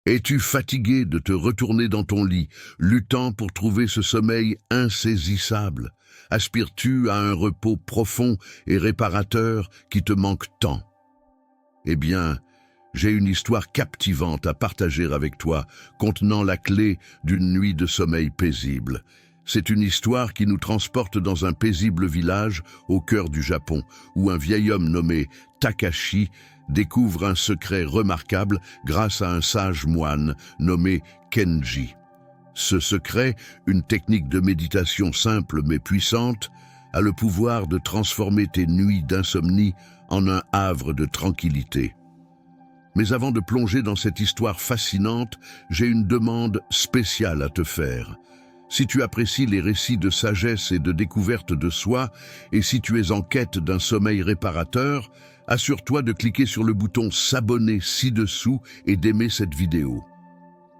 Es-tu fatigué de te retourner dans ton lit, luttant pour trouver ce sommeil insaisissable? Aspires-tu à un repos profond et réparateur qui te manque tant? Eh bien, j'ai une histoire captivante à partager avec toi, contenant la clé d'une nuit de sommeil paisible. C'est une histoire qui nous transporte dans un paisible village au cœur du Japon, où un vieil homme nommé Takashi découvre un secret remarquable grâce à un sage moine nommé Kenji. Ce secret, une technique de méditation simple mais puissante, a le pouvoir de transformer tes nuits d'insomnie en un havre de tranquillité. Mais avant de plonger dans cette histoire fascinante, j'ai une demande spéciale à te faire. Si tu apprécies les récits de sagesse et de découverte de soi, et si tu es en quête d'un sommeil réparateur, assure-toi de cliquer sur le bouton s'abonner ci-dessous et d'aimer cette vidéo.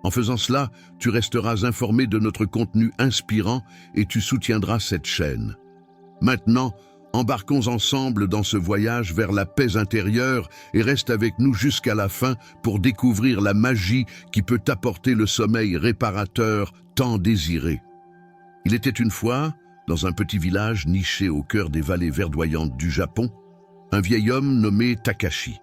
En faisant cela, tu resteras informé de notre contenu inspirant et tu soutiendras cette chaîne. Maintenant, embarquons ensemble dans ce voyage vers la paix intérieure et reste avec nous jusqu'à la fin pour découvrir la magie qui peut t'apporter le sommeil réparateur tant désiré. Il était une fois, dans un petit village niché au cœur des vallées verdoyantes du Japon, un vieil homme nommé Takashi.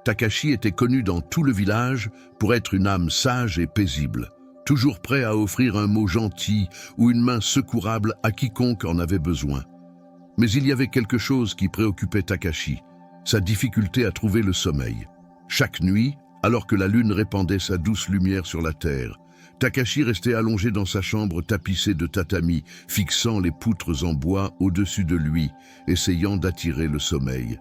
Takashi était connu dans tout le village pour être une âme sage et paisible, toujours prêt à offrir un mot gentil ou une main secourable à quiconque en avait besoin. Mais il y avait quelque chose qui préoccupait Takashi, sa difficulté à trouver le sommeil. Chaque nuit, alors que la lune répandait sa douce lumière sur la terre, Takashi restait allongé dans sa chambre tapissée de tatami, fixant les poutres en bois au-dessus de lui, essayant d'attirer le sommeil.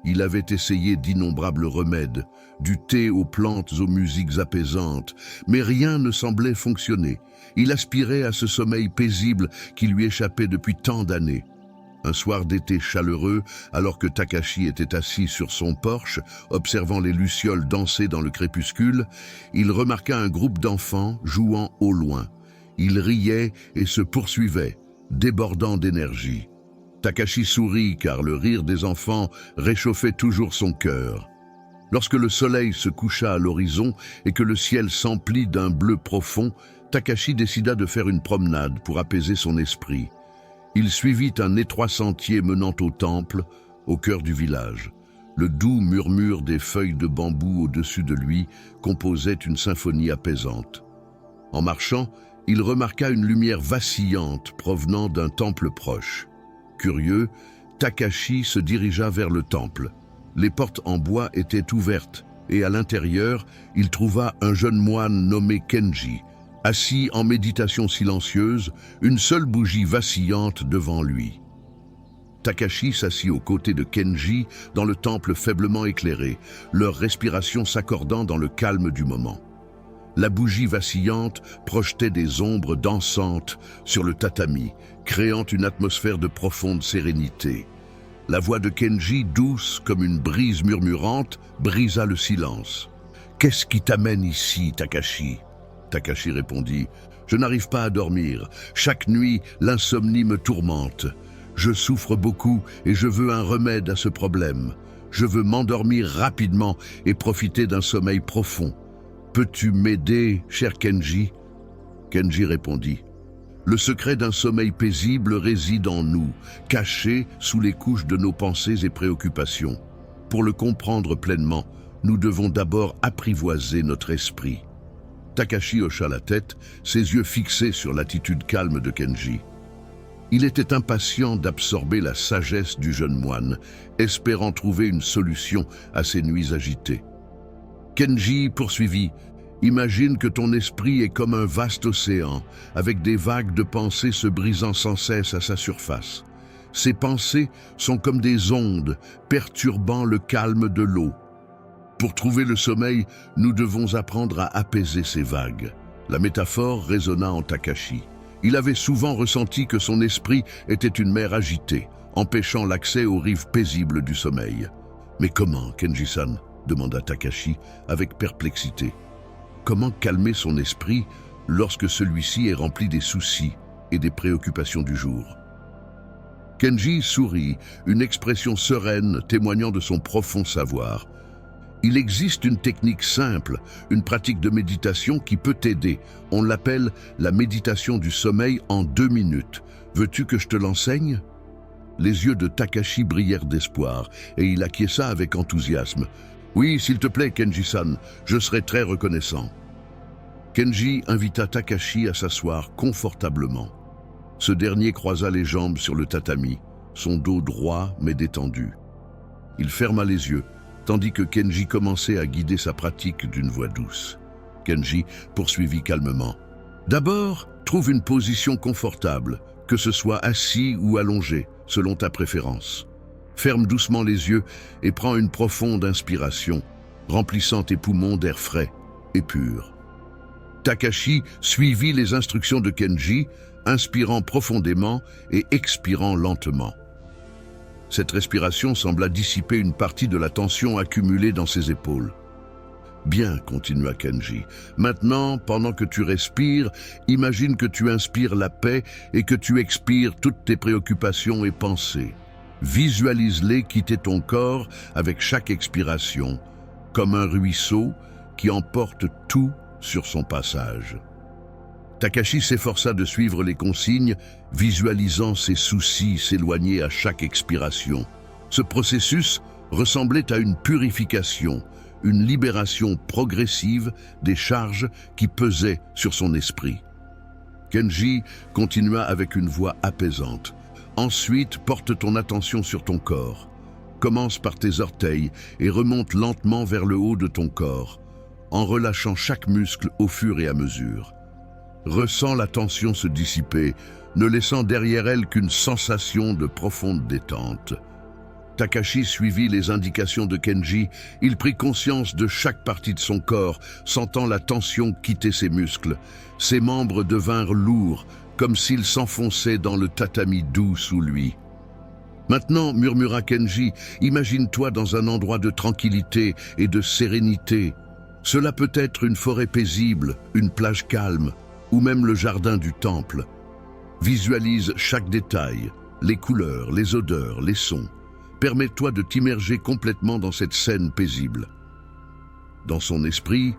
Il avait essayé d'innombrables remèdes, du thé aux plantes aux musiques apaisantes, mais rien ne semblait fonctionner. Il aspirait à ce sommeil paisible qui lui échappait depuis tant d'années. Un soir d'été chaleureux, alors que Takashi était assis sur son porche, observant les lucioles danser dans le crépuscule, il remarqua un groupe d'enfants jouant au loin. Ils riaient et se poursuivaient, débordant d'énergie. Takashi sourit car le rire des enfants réchauffait toujours son cœur. Lorsque le soleil se coucha à l'horizon et que le ciel s'emplit d'un bleu profond, Takashi décida de faire une promenade pour apaiser son esprit. Il suivit un étroit sentier menant au temple, au cœur du village. Le doux murmure des feuilles de bambou au-dessus de lui composait une symphonie apaisante. En marchant, il remarqua une lumière vacillante provenant d'un temple proche. Curieux, Takashi se dirigea vers le temple. Les portes en bois étaient ouvertes et à l'intérieur, il trouva un jeune moine nommé Kenji, assis en méditation silencieuse, une seule bougie vacillante devant lui. Takashi s'assit aux côtés de Kenji dans le temple faiblement éclairé, leur respiration s'accordant dans le calme du moment. La bougie vacillante projetait des ombres dansantes sur le tatami, créant une atmosphère de profonde sérénité. La voix de Kenji, douce comme une brise murmurante, brisa le silence. « Qu'est-ce qui t'amène ici, Takashi ?» Takashi répondit « Je n'arrive pas à dormir. Chaque nuit, l'insomnie me tourmente. Je souffre beaucoup et je veux un remède à ce problème. Je veux m'endormir rapidement et profiter d'un sommeil profond. Peux-tu m'aider, cher Kenji ?» Kenji répondit « Le secret d'un sommeil paisible réside en nous, caché sous les couches de nos pensées et préoccupations. Pour le comprendre pleinement, nous devons d'abord apprivoiser notre esprit. » Takashi hocha la tête, ses yeux fixés sur l'attitude calme de Kenji. Il était impatient d'absorber la sagesse du jeune moine, espérant trouver une solution à ses nuits agitées. Kenji poursuivit « Imagine que ton esprit est comme un vaste océan, avec des vagues de pensées se brisant sans cesse à sa surface. Ces pensées sont comme des ondes, perturbant le calme de l'eau. Pour trouver le sommeil, nous devons apprendre à apaiser ces vagues. » La métaphore résonna en Takashi. Il avait souvent ressenti que son esprit était une mer agitée, empêchant l'accès aux rives paisibles du sommeil. « Mais comment, Kenji-san » demanda Takashi avec perplexité. « Comment calmer son esprit lorsque celui-ci est rempli des soucis et des préoccupations du jour ?» Kenji sourit, une expression sereine témoignant de son profond savoir. Il existe une technique simple, une pratique de méditation qui peut t'aider. On l'appelle la méditation du sommeil en 2 minutes. Veux-tu que je te l'enseigne? Les yeux de Takashi brillèrent d'espoir et il acquiesça avec enthousiasme. Oui, s'il te plaît, Kenji-san, je serai très reconnaissant. Kenji invita Takashi à s'asseoir confortablement. Ce dernier croisa les jambes sur le tatami, son dos droit mais détendu. Il ferma les yeux, tandis que Kenji commençait à guider sa pratique d'une voix douce. Kenji poursuivit calmement. D'abord, trouve une position confortable, que ce soit assis ou allongé, selon ta préférence. Ferme doucement les yeux et prends une profonde inspiration, remplissant tes poumons d'air frais et pur. Takashi suivit les instructions de Kenji, inspirant profondément et expirant lentement. Cette respiration sembla dissiper une partie de la tension accumulée dans ses épaules. « Bien, continua Kenji. Maintenant, pendant que tu respires, imagine que tu inspires la paix et que tu expires toutes tes préoccupations et pensées. Visualise-les quitter ton corps avec chaque expiration, comme un ruisseau qui emporte tout sur son passage. » Takashi s'efforça de suivre les consignes, visualisant ses soucis s'éloigner à chaque expiration. Ce processus ressemblait à une purification, une libération progressive des charges qui pesaient sur son esprit. Kenji continua avec une voix apaisante. Ensuite, porte ton attention sur ton corps. Commence par tes orteils et remonte lentement vers le haut de ton corps, en relâchant chaque muscle au fur et à mesure. Ressens la tension se dissiper, ne laissant derrière elle qu'une sensation de profonde détente. Takashi suivit les indications de Kenji, il prit conscience de chaque partie de son corps, sentant la tension quitter ses muscles. Ses membres devinrent lourds, comme s'ils s'enfonçaient dans le tatami doux sous lui. Maintenant, murmura Kenji, imagine-toi dans un endroit de tranquillité et de sérénité. Cela peut être une forêt paisible, une plage calme, ou même le jardin du temple. Visualise chaque détail, les couleurs, les odeurs, les sons. Permets-toi de t'immerger complètement dans cette scène paisible. Dans son esprit,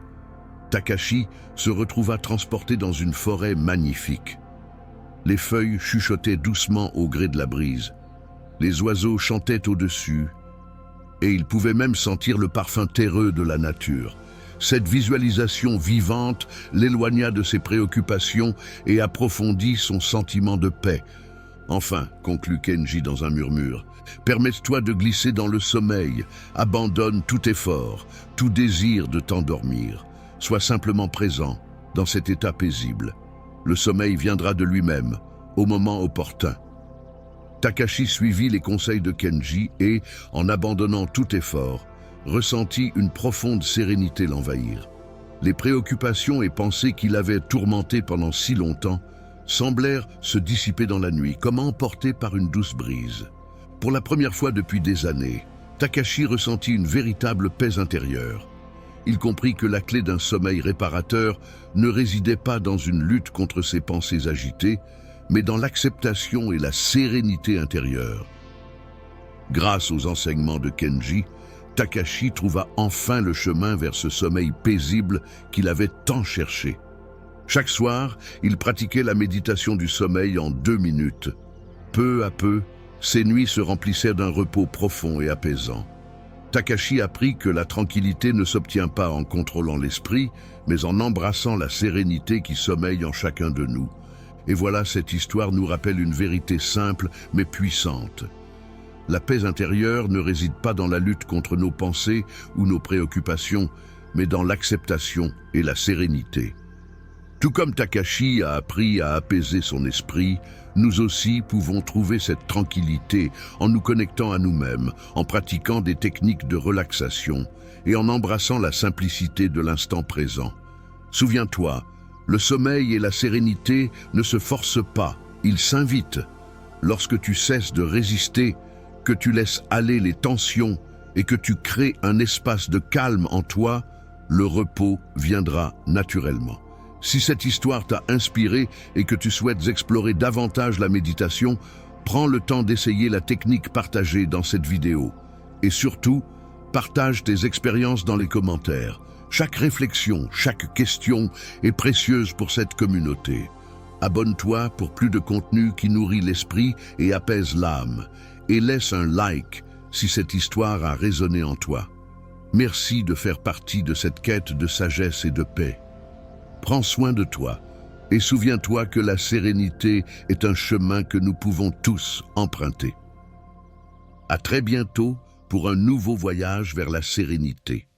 Takashi se retrouva transporté dans une forêt magnifique. Les feuilles chuchotaient doucement au gré de la brise. Les oiseaux chantaient au-dessus, et il pouvait même sentir le parfum terreux de la nature. Cette visualisation vivante l'éloigna de ses préoccupations et approfondit son sentiment de paix. Enfin, conclut Kenji dans un murmure, permets-toi de glisser dans le sommeil, abandonne tout effort, tout désir de t'endormir. Sois simplement présent dans cet état paisible. Le sommeil viendra de lui-même, au moment opportun. Takashi suivit les conseils de Kenji et, en abandonnant tout effort, ressentit une profonde sérénité l'envahir. Les préoccupations et pensées qui l'avaient tourmenté pendant si longtemps semblèrent se dissiper dans la nuit, comme emportées par une douce brise. Pour la première fois depuis des années, Takashi ressentit une véritable paix intérieure. Il comprit que la clé d'un sommeil réparateur ne résidait pas dans une lutte contre ses pensées agitées, mais dans l'acceptation et la sérénité intérieure. Grâce aux enseignements de Kenji, Takashi trouva enfin le chemin vers ce sommeil paisible qu'il avait tant cherché. Chaque soir, il pratiquait la méditation du sommeil en 2 minutes. Peu à peu, ses nuits se remplissaient d'un repos profond et apaisant. Takashi apprit que la tranquillité ne s'obtient pas en contrôlant l'esprit, mais en embrassant la sérénité qui sommeille en chacun de nous. Et voilà, cette histoire nous rappelle une vérité simple mais puissante. La paix intérieure ne réside pas dans la lutte contre nos pensées ou nos préoccupations, mais dans l'acceptation et la sérénité. Tout comme Takashi a appris à apaiser son esprit, nous aussi pouvons trouver cette tranquillité en nous connectant à nous-mêmes, en pratiquant des techniques de relaxation et en embrassant la simplicité de l'instant présent. Souviens-toi, le sommeil et la sérénité ne se forcent pas, ils s'invitent. Lorsque tu cesses de résister, que tu laisses aller les tensions et que tu crées un espace de calme en toi, le repos viendra naturellement. Si cette histoire t'a inspiré et que tu souhaites explorer davantage la méditation, prends le temps d'essayer la technique partagée dans cette vidéo. Et surtout, Partage tes expériences dans les commentaires. Chaque réflexion, chaque question est précieuse pour cette communauté. Abonne-toi pour plus de contenu qui nourrit l'esprit et apaise l'âme. Et laisse un like si cette histoire a résonné en toi. Merci de faire partie de cette quête de sagesse et de paix. Prends soin de toi et souviens-toi que la sérénité est un chemin que nous pouvons tous emprunter. À très bientôt pour un nouveau voyage vers la sérénité.